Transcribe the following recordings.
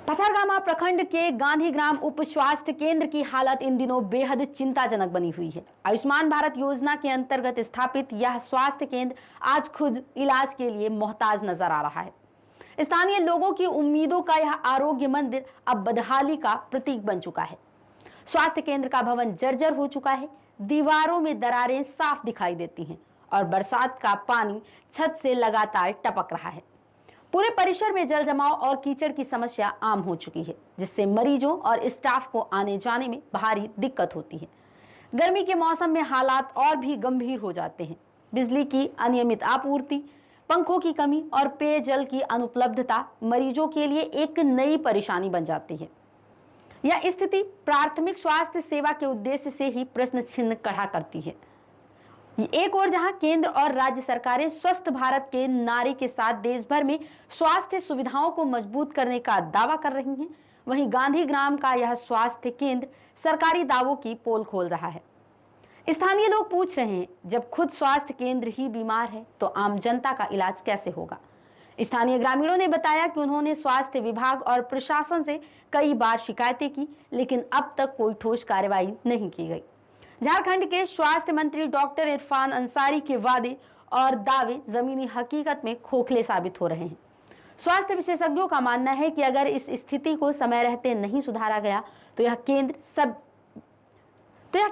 पथरगामा प्रखंड के गांधीग्राम उप स्वास्थ्य केंद्र की हालत इन दिनों बेहद चिंताजनक बनी हुई है। आयुष्मान भारत योजना के अंतर्गत स्थापित यह स्वास्थ्य केंद्र आज खुद इलाज के लिए मोहताज नजर आ रहा है। स्थानीय लोगों की उम्मीदों का यह आरोग्य मंदिर अब बदहाली का प्रतीक बन चुका है। स्वास्थ्य केंद्र का भवन जर्जर हो चुका है, दीवारों में दरारें साफ दिखाई देती हैं और बरसात का पानी छत से लगातार टपक रहा है। पूरे परिसर में जल जमाव और कीचड़ की समस्या आम हो चुकी है, जिससे मरीजों और स्टाफ को आने जाने में भारी दिक्कत होती है। गर्मी के मौसम में हालात और भी गंभीर हो जाते हैं। बिजली की अनियमित आपूर्ति, पंखों की कमी और पेयजल की अनुपलब्धता मरीजों के लिए एक नई परेशानी बन जाती है। यह स्थिति प्राथमिक स्वास्थ्य सेवा के उद्देश्य से ही प्रश्न चिन्ह खड़ा करती है। एक ओर जहां केंद्र और राज्य सरकारें स्वस्थ भारत के नारे के साथ देश भर में स्वास्थ्य सुविधाओं को मजबूत करने का दावा कर रही हैं, वहीं गांधीग्राम का यह स्वास्थ्य केंद्र सरकारी दावों की पोल खोल रहा है। स्थानीय लोग पूछ रहे हैं, जब खुद स्वास्थ्य केंद्र ही बीमार है तो आम जनता का इलाज कैसे होगा। स्थानीय ग्रामीणों ने बताया कि उन्होंने स्वास्थ्य विभाग और प्रशासन से कई बार शिकायतें की, लेकिन अब तक कोई ठोस कार्रवाई नहीं की गई। झारखंड के स्वास्थ्य मंत्री डॉक्टर इरफान अंसारी के वादे और दावे जमीनी हकीकत में खोखले साबित हो रहे हैं। स्वास्थ्य विशेषज्ञों का मानना है कि अगर इस स्थिति को समय रहते नहीं सुधारा गया तो यह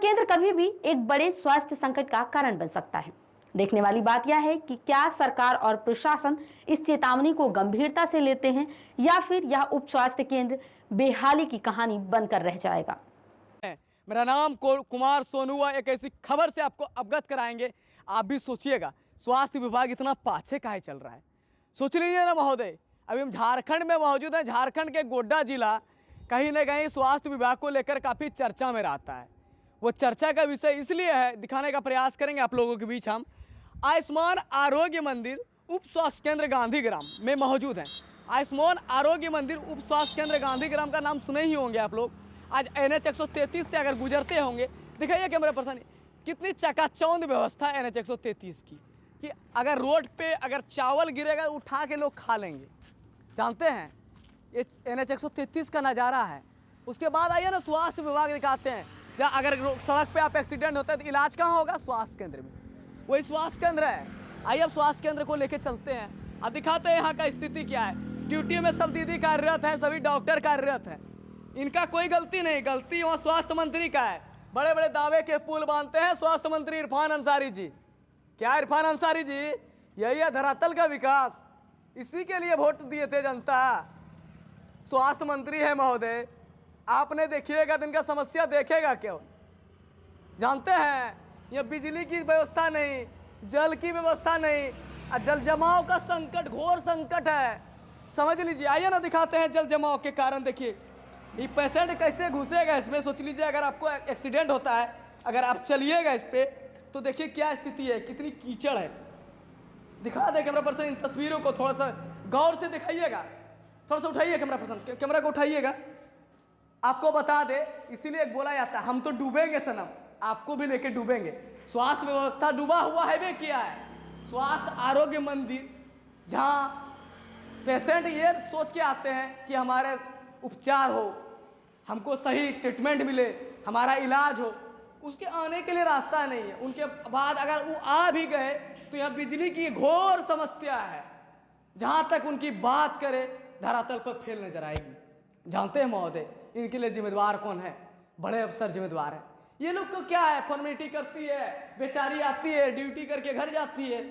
केंद्र कभी भी एक बड़े स्वास्थ्य संकट का कारण बन सकता है। देखने वाली बात यह है कि क्या सरकार और प्रशासन इस चेतावनी को गंभीरता से लेते हैं या फिर यह उप स्वास्थ्य केंद्र बेहाली की कहानी बनकर रह जाएगा। मेरा नाम कुमार सोनू है। एक ऐसी खबर से आपको अवगत कराएंगे, आप भी सोचिएगा स्वास्थ्य विभाग इतना पाछे काहे चल रहा है। सोच लीजिए ना महोदय, अभी हम झारखंड में मौजूद हैं। झारखंड के गोड्डा जिला कहीं ना कहीं स्वास्थ्य विभाग को लेकर काफ़ी चर्चा में रहता है। वो चर्चा का विषय इसलिए है, दिखाने का प्रयास करेंगे आप लोगों के बीच। हम आयुष्मान आरोग्य मंदिर उप स्वास्थ्य केंद्र गांधीग्राम में मौजूद हैं। आयुष्मान आरोग्य मंदिर उप स्वास्थ्य केंद्र गांधीग्राम का नाम सुने ही होंगे आप लोग। आज NH 133 से अगर गुजरते होंगे, दिखाइए कैमरा पर्सन, कितनी चकाचौंध व्यवस्था है NH 133 की, कि अगर रोड पे अगर चावल गिरेगा उठा के लोग खा लेंगे। जानते हैं ये NH 133 का नज़ारा है। उसके बाद आइए ना स्वास्थ्य विभाग दिखाते हैं। जहाँ अगर सड़क पे आप एक्सीडेंट होता है तो इलाज कहाँ होगा? स्वास्थ्य केंद्र में। वही स्वास्थ्य केंद्र है। आइए अब स्वास्थ्य केंद्र को लेके चलते हैं, अब दिखाते हैं यहाँ का स्थिति क्या है। ड्यूटी में सब दीदी कार्यरत है, सभी डॉक्टर कार्यरत हैं, इनका कोई गलती नहीं। गलती वहाँ स्वास्थ्य मंत्री का है। बड़े बड़े दावे के पुल बांधते हैं स्वास्थ्य मंत्री इरफान अंसारी जी। क्या इरफान अंसारी जी, यही है धरातल का विकास, इसी के लिए वोट दिए थे जनता। स्वास्थ्य मंत्री है महोदय, आपने देखिएगा तो इनका समस्या देखेगा क्यों। जानते हैं ये बिजली की व्यवस्था नहीं, जल की व्यवस्था नहीं, जल जमाव का संकट, घोर संकट है, समझ लीजिए। आइए ना दिखाते हैं जल जमाव के कारण। देखिए ये पेशेंट कैसे घुसेगा इसमें, सोच लीजिए। अगर आपको एक्सीडेंट होता है, अगर आप चलिएगा इस पे तो देखिए क्या स्थिति है, कितनी कीचड़ है। दिखा दे कैमरा पर्सन इन तस्वीरों को, थोड़ा सा गौर से दिखाइएगा। थोड़ा सा उठाइए कैमरा पर्सन, कैमरा को उठाइएगा। आपको बता दे, इसीलिए बोला जाता है हम तो डूबेंगे सनम, आपको भी लेके डूबेंगे। स्वास्थ्य व्यवस्था डूबा हुआ है वे किया है। स्वास्थ्य आरोग्य मंदिर जहाँ पेशेंट ये सोच के आते हैं कि हमारे उपचार हो, हमको सही ट्रीटमेंट मिले, हमारा इलाज हो, उसके आने के लिए रास्ता नहीं है। उनके बाद अगर वो आ भी गए तो यहाँ बिजली की घोर समस्या है। जहाँ तक उनकी बात करे धरातल पर फेल नजर आएगी। जानते हैं महोदय इनके लिए जिम्मेदार कौन है? बड़े अफसर जिम्मेदार है। ये लोग तो क्या है, फॉर्मेलिटी करती है, बेचारी आती है, ड्यूटी करके घर जाती है,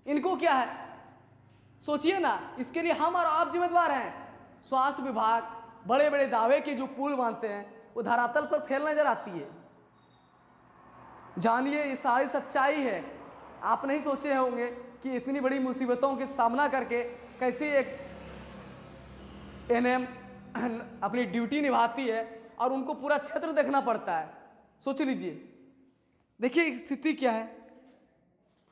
इनको क्या है? सोचिए ना, इसके लिए हम और आप जिम्मेदार हैं। स्वास्थ्य विभाग बड़े बड़े दावे के जो पुल बांधते हैं वो धरातल पर फेल नजर आती है। जानिए ये सारी सच्चाई है। आप नहीं सोचे होंगे कि इतनी बड़ी मुसीबतों के सामना करके कैसे एक NM अपनी ड्यूटी निभाती है और उनको पूरा क्षेत्र देखना पड़ता है। सोच लीजिए, देखिए स्थिति क्या है।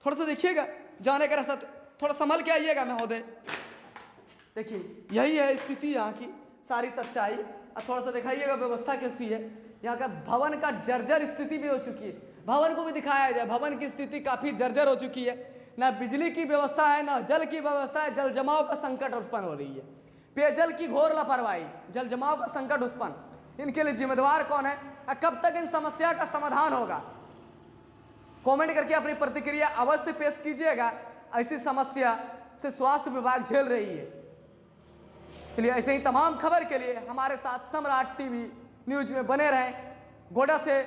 थोड़ा सा देखिएगा, जाने का रास्ता थोड़ा संभल के आइएगा महोदय। देखिए यही है स्थिति यहाँ की, सारी सच्चाई। और थोड़ा सा दिखाइएगा व्यवस्था कैसी है। यहाँ का भवन का जर्जर स्थिति भी हो चुकी है। भवन को भी दिखाया जाए, भवन की स्थिति काफ़ी जर्जर हो चुकी है। ना बिजली की व्यवस्था है, ना जल की व्यवस्था है, जल जमाव का संकट उत्पन्न हो रही है। पेयजल की घोर लापरवाही, जल जमाव का संकट उत्पन्न, इनके लिए जिम्मेदार कौन है? कब तक इन समस्या का समाधान होगा? कमेंट करके अपनी प्रतिक्रिया अवश्य पेश कीजिएगा। ऐसी समस्या से स्वास्थ्य विभाग झेल रही है। चलिए, ऐसे ही तमाम खबर के लिए हमारे साथ सम्राट टीवी न्यूज में बने रहें। गोड्डा से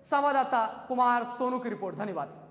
संवाददाता कुमार सोनू की रिपोर्ट। धन्यवाद।